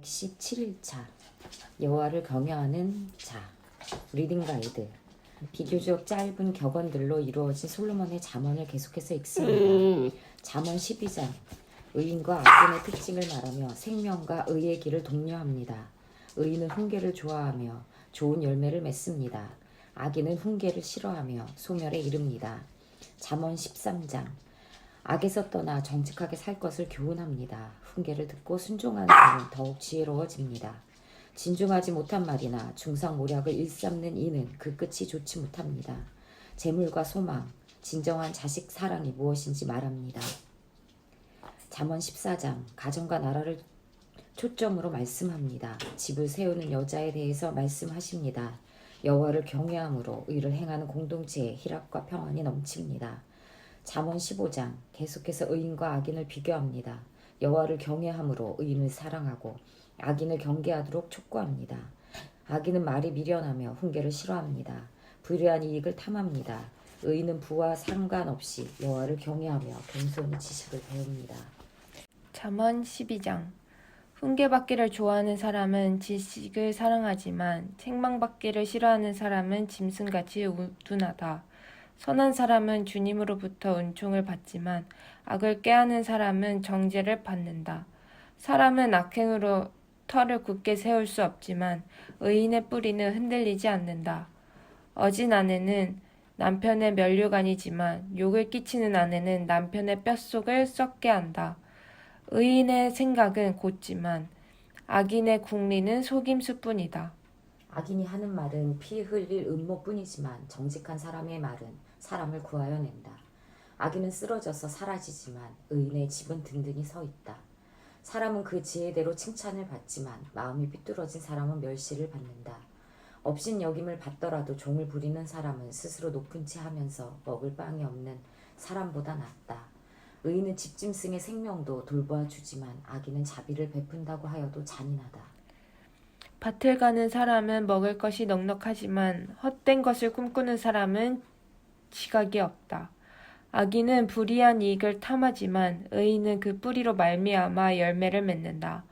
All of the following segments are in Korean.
17일차 여호와를 경외하는 자 리딩 가이드. 비교적 짧은 격언들로 이루어진 솔로몬의 잠언을 계속해서 읽습니다. 잠언 12장. 의인과 악인의 특징을 말하며 생명과 의의 길을 독려합니다. 의인은 훈계를 좋아하며 좋은 열매를 맺습니다. 악인은 훈계를 싫어하며 소멸에 이릅니다. 잠언 13장. 악에서 떠나 정직하게 살 것을 교훈합니다. 훈계를 듣고 순종하는 이는 더욱 지혜로워집니다. 진중하지 못한 말이나 중상모략을 일삼는 이는 그 끝이 좋지 못합니다. 재물과 소망, 진정한 자식 사랑이 무엇인지 말합니다. 잠언 14장. 가정과 나라를 초점으로 말씀합니다. 집을 세우는 여자에 대해서 말씀하십니다. 여호와를 경외함으로 의를 행하는 공동체에 희락과 평안이 넘칩니다. 잠언 15장. 계속해서 의인과 악인을 비교합니다. 여호와를 경외함으로 의인을 사랑하고 악인을 경계하도록 촉구합니다. 악인은 말이 미련하며 훈계를 싫어합니다. 불의한 이익을 탐합니다. 의인은 부와 상관없이 여호와를 경외하며 겸손히 지식을 배웁니다. 잠언 12장. 훈계받기를 좋아하는 사람은 지식을 사랑하지만 책망받기를 싫어하는 사람은 짐승같이 우둔하다. 선한 사람은 주님으로부터 은총을 받지만 악을 꾀하는 사람은 정죄를 받는다. 사람은 악행으로 터를 굳게 세울 수 없지만 의인의 뿌리는 흔들리지 않는다. 어진 아내는 남편의 면류관이지만 욕을 끼치는 아내는 남편의 뼛속을 썩게 한다. 의인의 생각은 곧지만 악인의 궁리는 속임수뿐이다. 악인이 하는 말은 피 흘릴 음모뿐이지만 정직한 사람의 말은 사람을 구하여 낸다. 악인은 쓰러져서 사라지지만 의인의 집은 든든히 서 있다. 사람은 그 지혜대로 칭찬을 받지만 마음이 삐뚤어진 사람은 멸시를 받는다. 업신여김을 받더라도 종을 부리는 사람은 스스로 높은 채 하면서 먹을 빵이 없는 사람보다 낫다. 의인은 집짐승의 생명도 돌보아 주지만 악인은 자비를 베푼다고 하여도 잔인하다. 밭을 가는 사람은 먹을 것이 넉넉하지만 헛된 것을 꿈꾸는 사람은 지각이 없다. 악인은 불의한 이익을 탐하지만 의인은 그 뿌리로 말미암아 열매를 맺는다.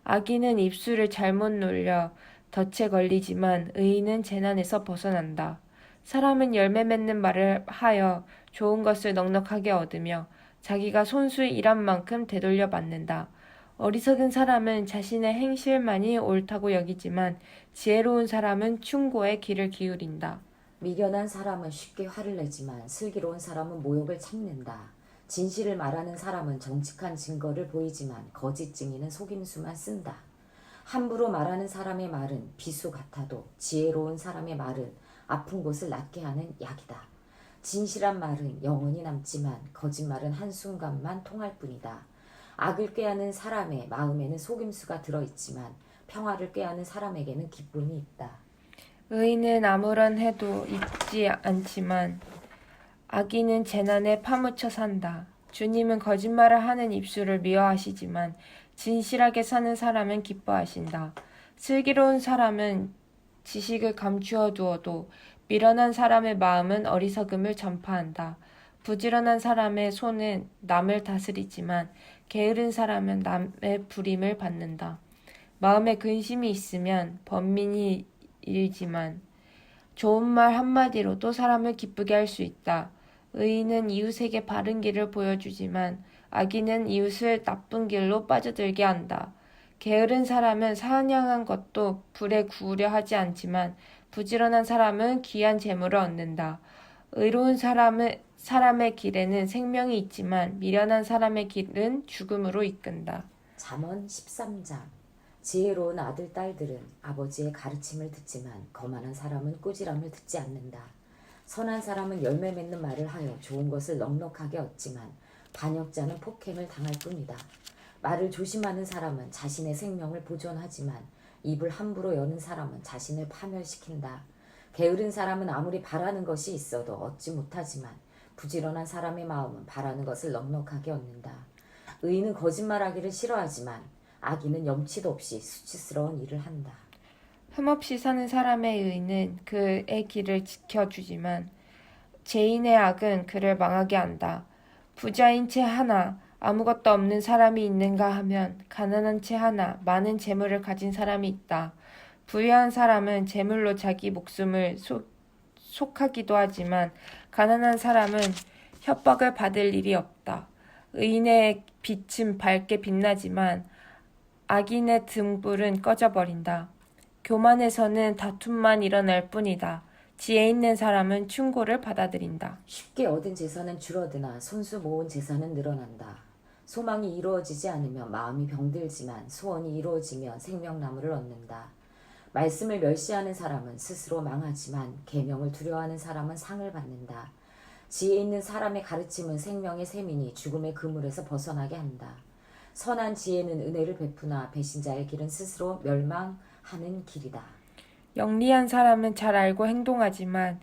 악인은 입술을 잘못 놀려 덫에 걸리지만 의인은 재난에서 벗어난다. 사람은 열매 맺는 말을 하여 좋은 것을 넉넉하게 얻으며 자기가 손수 일한 만큼 되돌려 받는다. 어리석은 사람은 자신의 행실만이 옳다고 여기지만 지혜로운 사람은 충고에 귀를 기울인다. 미련한 사람은 쉽게 화를 내지만 슬기로운 사람은 모욕을 참는다. 진실을 말하는 사람은 정직한 증거를 보이지만 거짓 증인은 속임수만 쓴다. 함부로 말하는 사람의 말은 비수 같아도 지혜로운 사람의 말은 아픈 곳을 낫게 하는 약이다. 진실한 말은 영원히 남지만 거짓말은 한순간만 통할 뿐이다. 악을 꾀하는 사람의 마음에는 속임수가 들어있지만 평화를 꾀하는 사람에게는 기쁨이 있다. 의인은 아무런 해도 잊지 않지만 악인은 재난에 파묻혀 산다. 주님은 거짓말을 하는 입술을 미워하시지만 진실하게 사는 사람은 기뻐하신다. 슬기로운 사람은 지식을 감추어 두어도 미련한 사람의 마음은 어리석음을 전파한다. 부지런한 사람의 손은 남을 다스리지만 게으른 사람은 남의 부림을 받는다. 마음에 근심이 있으면 번민이 일지만 좋은 말 한마디로도 사람을 기쁘게 할 수 있다. 의인은 이웃에게 바른 길을 보여주지만 악인은 이웃을 나쁜 길로 빠져들게 한다. 게으른 사람은 사냥한 것도 불에 구우려 하지 않지만 부지런한 사람은 귀한 재물을 얻는다. 의로운 사람의 길에는 생명이 있지만 미련한 사람의 길은 죽음으로 이끈다. 잠언 13장. 지혜로운 아들 딸들은 아버지의 가르침을 듣지만 거만한 사람은 꾸지람을 듣지 않는다. 선한 사람은 열매 맺는 말을 하여 좋은 것을 넉넉하게 얻지만 반역자는 폭행을 당할 뿐이다. 말을 조심하는 사람은 자신의 생명을 보존하지만 입을 함부로 여는 사람은 자신을 파멸시킨다. 게으른 사람은 아무리 바라는 것이 있어도 얻지 못하지만 부지런한 사람의 마음은 바라는 것을 넉넉하게 얻는다. 의인은 거짓말하기를 싫어하지만 악인은 염치도 없이 수치스러운 일을 한다. 흠없이 사는 사람의 의는 그의 길을 지켜주지만 죄인의 악은 그를 망하게 한다. 부자인 채 하나 아무것도 없는 사람이 있는가 하면 가난한 채 하나 많은 재물을 가진 사람이 있다. 부유한 사람은 재물로 자기 목숨을 속하기도 하지만 가난한 사람은 협박을 받을 일이 없다. 의인의 빛은 밝게 빛나지만 악인의 등불은 꺼져버린다. 교만에서는 다툼만 일어날 뿐이다. 지혜 있는 사람은 충고를 받아들인다. 쉽게 얻은 재산은 줄어드나 손수 모은 재산은 늘어난다. 소망이 이루어지지 않으면 마음이 병들지만 소원이 이루어지면 생명나무를 얻는다. 말씀을 멸시하는 사람은 스스로 망하지만 계명을 두려워하는 사람은 상을 받는다. 지혜 있는 사람의 가르침은 생명의 셈이니 죽음의 그물에서 벗어나게 한다. 선한 지혜는 은혜를 베푸나 배신자의 길은 스스로 멸망하는 길이다. 영리한 사람은 잘 알고 행동하지만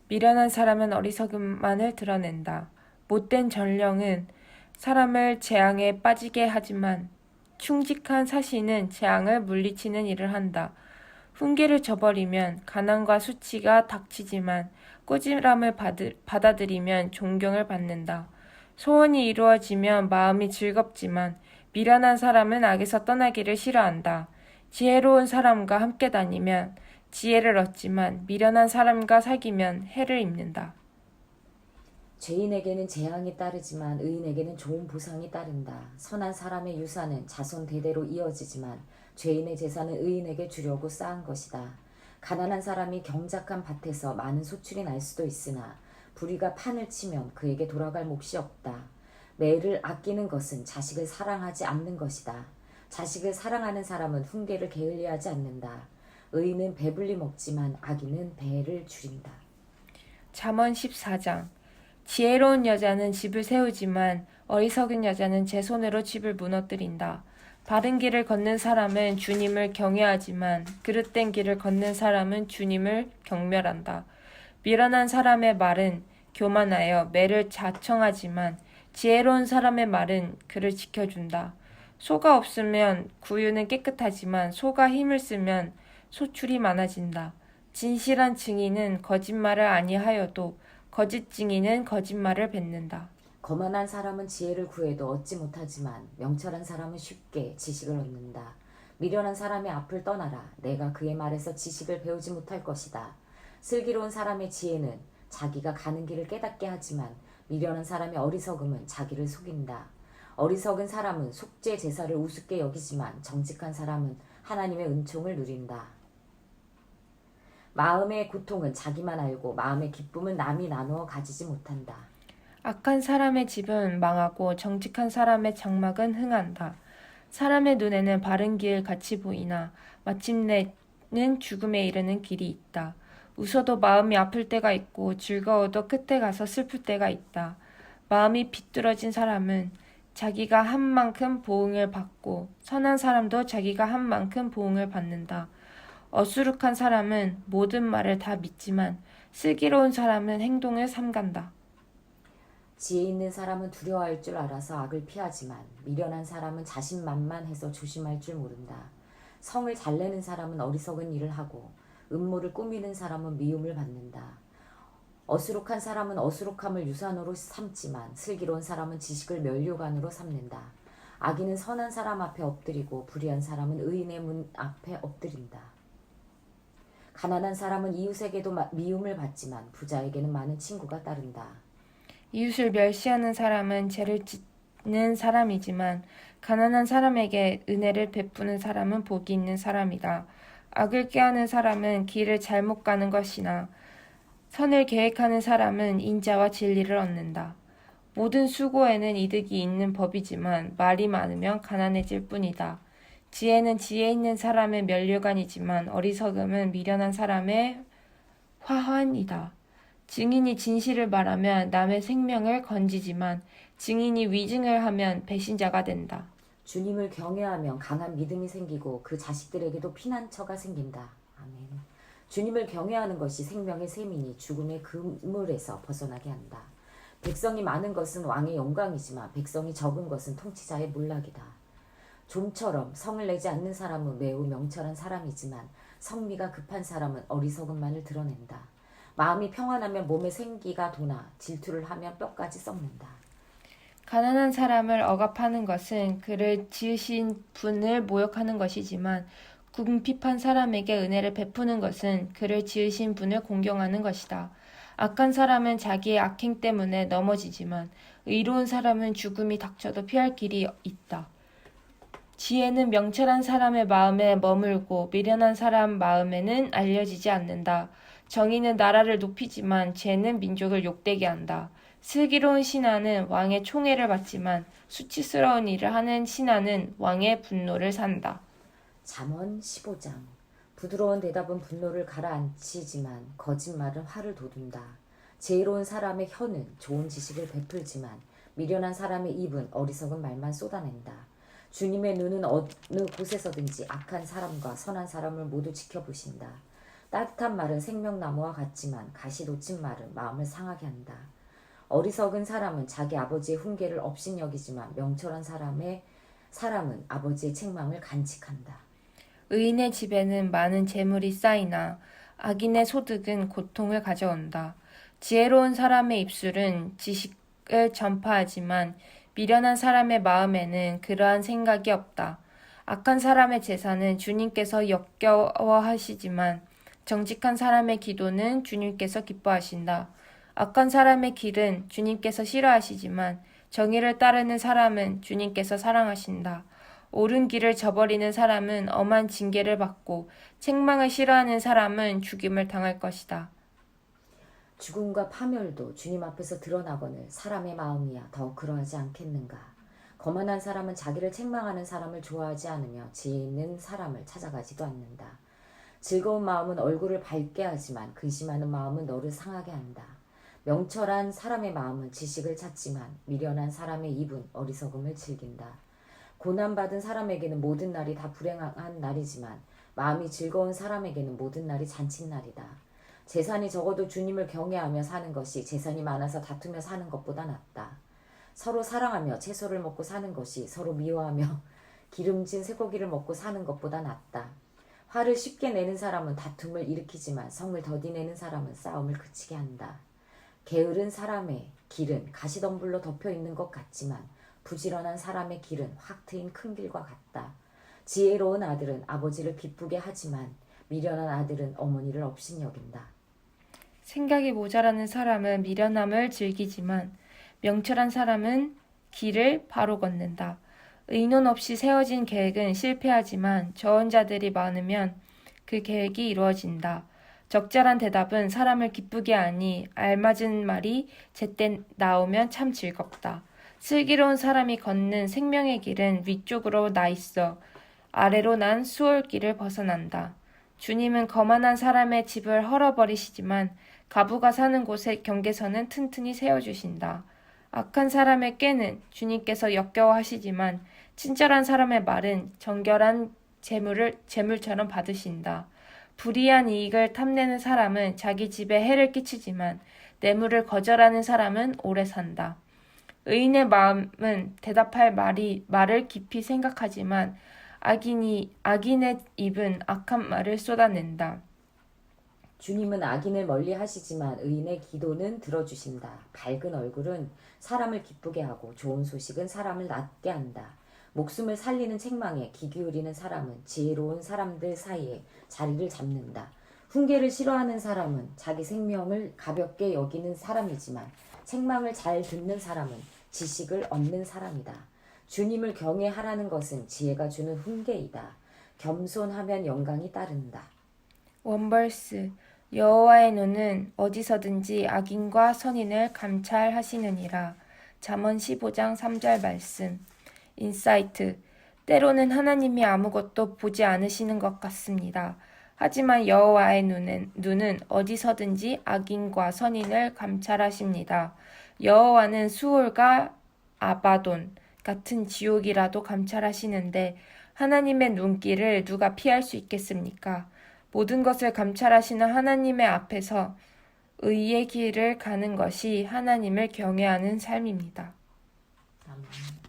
미련한 사람은 어리석음만을 드러낸다. 못된 전령은 사람을 재앙에 빠지게 하지만 충직한 사신은 재앙을 물리치는 일을 한다. 훈계를 저버리면 가난과 수치가 닥치지만 꾸지람을 받아들이면 존경을 받는다. 소원이 이루어지면 마음이 즐겁지만 미련한 사람은 악에서 떠나기를 싫어한다. 지혜로운 사람과 함께 다니면 지혜를 얻지만 미련한 사람과 사귀면 해를 입는다. 죄인에게는 재앙이 따르지만 의인에게는 좋은 보상이 따른다. 선한 사람의 유산은 자손 대대로 이어지지만 죄인의 재산은 의인에게 주려고 쌓은 것이다. 가난한 사람이 경작한 밭에서 많은 소출이 날 수도 있으나 불의가 판을 치면 그에게 돌아갈 몫이 없다. 매를 아끼는 것은 자식을 사랑하지 않는 것이다. 자식을 사랑하는 사람은 훈계를 게을리하지 않는다. 의인은 배불리 먹지만 악인은 배를 줄인다. 잠언 14장. 지혜로운 여자는 집을 세우지만 어리석은 여자는 제 손으로 집을 무너뜨린다. 바른 길을 걷는 사람은 주님을 경외하지만 그릇된 길을 걷는 사람은 주님을 경멸한다. 미련한 사람의 말은 교만하여 매를 자청하지만 지혜로운 사람의 말은 그를 지켜준다. 소가 없으면 구유는 깨끗하지만 소가 힘을 쓰면 소출이 많아진다. 진실한 증인은 거짓말을 아니하여도 거짓 증인은 거짓말을 뱉는다. 거만한 사람은 지혜를 구해도 얻지 못하지만 명철한 사람은 쉽게 지식을 얻는다. 미련한 사람의 앞을 떠나라. 내가 그의 말에서 지식을 배우지 못할 것이다. 슬기로운 사람의 지혜는 자기가 가는 길을 깨닫게 하지만 미련한 사람의 어리석음은 자기를 속인다. 어리석은 사람은 속죄 제사를 우습게 여기지만 정직한 사람은 하나님의 은총을 누린다. 마음의 고통은 자기만 알고 마음의 기쁨은 남이 나누어 가지지 못한다. 악한 사람의 집은 망하고 정직한 사람의 장막은 흥한다. 사람의 눈에는 바른 길 같이 보이나 마침내는 죽음에 이르는 길이 있다. 웃어도 마음이 아플 때가 있고 즐거워도 끝에 가서 슬플 때가 있다. 마음이 비뚤어진 사람은 자기가 한 만큼 보응을 받고 선한 사람도 자기가 한 만큼 보응을 받는다. 어수룩한 사람은 모든 말을 다 믿지만 슬기로운 사람은 행동을 삼간다. 지혜 있는 사람은 두려워할 줄 알아서 악을 피하지만 미련한 사람은 자신만만해서 조심할 줄 모른다. 성을 잘 내는 사람은 어리석은 일을 하고 음모를 꾸미는 사람은 미움을 받는다. 어수룩한 사람은 어수룩함을 유산으로 삼지만 슬기로운 사람은 지식을 면류관으로 삼는다. 악인은 선한 사람 앞에 엎드리고 불의한 사람은 의인의 문 앞에 엎드린다. 가난한 사람은 이웃에게도 미움을 받지만 부자에게는 많은 친구가 따른다. 이웃을 멸시하는 사람은 죄를 짓는 사람이지만 가난한 사람에게 은혜를 베푸는 사람은 복이 있는 사람이다. 악을 꾀하는 사람은 길을 잘못 가는 것이나 선을 계획하는 사람은 인자와 진리를 얻는다. 모든 수고에는 이득이 있는 법이지만 말이 많으면 가난해질 뿐이다. 지혜는 지혜 있는 사람의 면류관이지만 어리석음은 미련한 사람의 화환이다. 증인이 진실을 말하면 남의 생명을 건지지만 증인이 위증을 하면 배신자가 된다. 주님을 경외하면 강한 믿음이 생기고 그 자식들에게도 피난처가 생긴다. 아멘. 주님을 경외하는 것이 생명의 셈이니 죽음의 그물에서 벗어나게 한다. 백성이 많은 것은 왕의 영광이지만 백성이 적은 것은 통치자의 몰락이다. 좀처럼 성을 내지 않는 사람은 매우 명철한 사람이지만 성미가 급한 사람은 어리석음만을 드러낸다. 마음이 평안하면 몸에 생기가 도나 질투를 하면 뼈까지 썩는다. 가난한 사람을 억압하는 것은 그를 지으신 분을 모욕하는 것이지만 궁핍한 사람에게 은혜를 베푸는 것은 그를 지으신 분을 공경하는 것이다. 악한 사람은 자기의 악행 때문에 넘어지지만 의로운 사람은 죽음이 닥쳐도 피할 길이 있다. 지혜는 명철한 사람의 마음에 머물고 미련한 사람 마음에는 알려지지 않는다. 정의는 나라를 높이지만 죄는 민족을 욕되게 한다. 슬기로운 신하는 왕의 총애를 받지만 수치스러운 일을 하는 신하는 왕의 분노를 산다. 잠언 15장. 부드러운 대답은 분노를 가라앉히지만 거짓말은 화를 돋운다. 지혜로운 사람의 혀는 좋은 지식을 베풀지만 미련한 사람의 입은 어리석은 말만 쏟아낸다. 주님의 눈은 어느 곳에서든지 악한 사람과 선한 사람을 모두 지켜보신다. 따뜻한 말은 생명나무와 같지만 가시 돋친 말은 마음을 상하게 한다. 어리석은 사람은 자기 아버지의 훈계를 업신여기지만 명철한 사람은 아버지의 책망을 간직한다. 의인의 집에는 많은 재물이 쌓이나 악인의 소득은 고통을 가져온다. 지혜로운 사람의 입술은 지식을 전파하지만 미련한 사람의 마음에는 그러한 생각이 없다. 악한 사람의 제사는 주님께서 역겨워하시지만 정직한 사람의 기도는 주님께서 기뻐하신다. 악한 사람의 길은 주님께서 싫어하시지만 정의를 따르는 사람은 주님께서 사랑하신다. 옳은 길을 저버리는 사람은 엄한 징계를 받고 책망을 싫어하는 사람은 죽임을 당할 것이다. 죽음과 파멸도 주님 앞에서 드러나거늘 사람의 마음이야 더욱 그러하지 않겠는가. 거만한 사람은 자기를 책망하는 사람을 좋아하지 않으며 지혜 있는 사람을 찾아가지도 않는다. 즐거운 마음은 얼굴을 밝게 하지만 근심하는 마음은 너를 상하게 한다. 명철한 사람의 마음은 지식을 찾지만 미련한 사람의 입은 어리석음을 즐긴다. 고난받은 사람에게는 모든 날이 다 불행한 날이지만 마음이 즐거운 사람에게는 모든 날이 잔칫날이다. 재산이 적어도 주님을 경외하며 사는 것이 재산이 많아서 다투며 사는 것보다 낫다. 서로 사랑하며 채소를 먹고 사는 것이 서로 미워하며 기름진 쇠고기를 먹고 사는 것보다 낫다. 화를 쉽게 내는 사람은 다툼을 일으키지만 성을 더디내는 사람은 싸움을 그치게 한다. 게으른 사람의 길은 가시덤불로 덮여 있는 것 같지만 부지런한 사람의 길은 확 트인 큰 길과 같다. 지혜로운 아들은 아버지를 기쁘게 하지만 미련한 아들은 어머니를 업신여긴다. 생각이 모자라는 사람은 미련함을 즐기지만 명철한 사람은 길을 바로 걷는다. 의논 없이 세워진 계획은 실패하지만 저언자들이 많으면 그 계획이 이루어진다. 적절한 대답은 사람을 기쁘게 하니 알맞은 말이 제때 나오면 참 즐겁다. 슬기로운 사람이 걷는 생명의 길은 위쪽으로 나 있어 아래로 난 수월길을 벗어난다. 주님은 거만한 사람의 집을 헐어버리시지만 가부가 사는 곳의 경계선은 튼튼히 세워주신다. 악한 사람의 꾀는 주님께서 역겨워하시지만 친절한 사람의 말은 정결한 재물처럼 받으신다. 불이한 이익을 탐내는 사람은 자기 집에 해를 끼치지만 뇌물을 거절하는 사람은 오래 산다. 의인의 마음은 대답할 말을 깊이 생각하지만 악인의 입은 악한 말을 쏟아낸다. 주님은 악인을 멀리 하시지만 의인의 기도는 들어주신다. 밝은 얼굴은 사람을 기쁘게 하고 좋은 소식은 사람을 낫게 한다. 목숨을 살리는 책망에 귀 기울이는 사람은 지혜로운 사람들 사이에 자리를 잡는다. 훈계를 싫어하는 사람은 자기 생명을 가볍게 여기는 사람이지만 책망을 잘 듣는 사람은 지식을 얻는 사람이다. 주님을 경외하라는 것은 지혜가 주는 훈계이다. 겸손하면 영광이 따른다. 원벌스 여호와의 눈은 어디서든지 악인과 선인을 감찰하시느니라. 잠언 15장 3절 말씀. 인사이트. 때로는 하나님이 아무것도 보지 않으시는 것 같습니다. 하지만 여호와의 눈은 어디서든지 악인과 선인을 감찰하십니다. 여호와는 수올과 아바돈 같은 지옥이라도 감찰하시는데 하나님의 눈길을 누가 피할 수 있겠습니까? 모든 것을 감찰하시는 하나님의 앞에서 의의 길을 가는 것이 하나님을 경외하는 삶입니다. 아멘.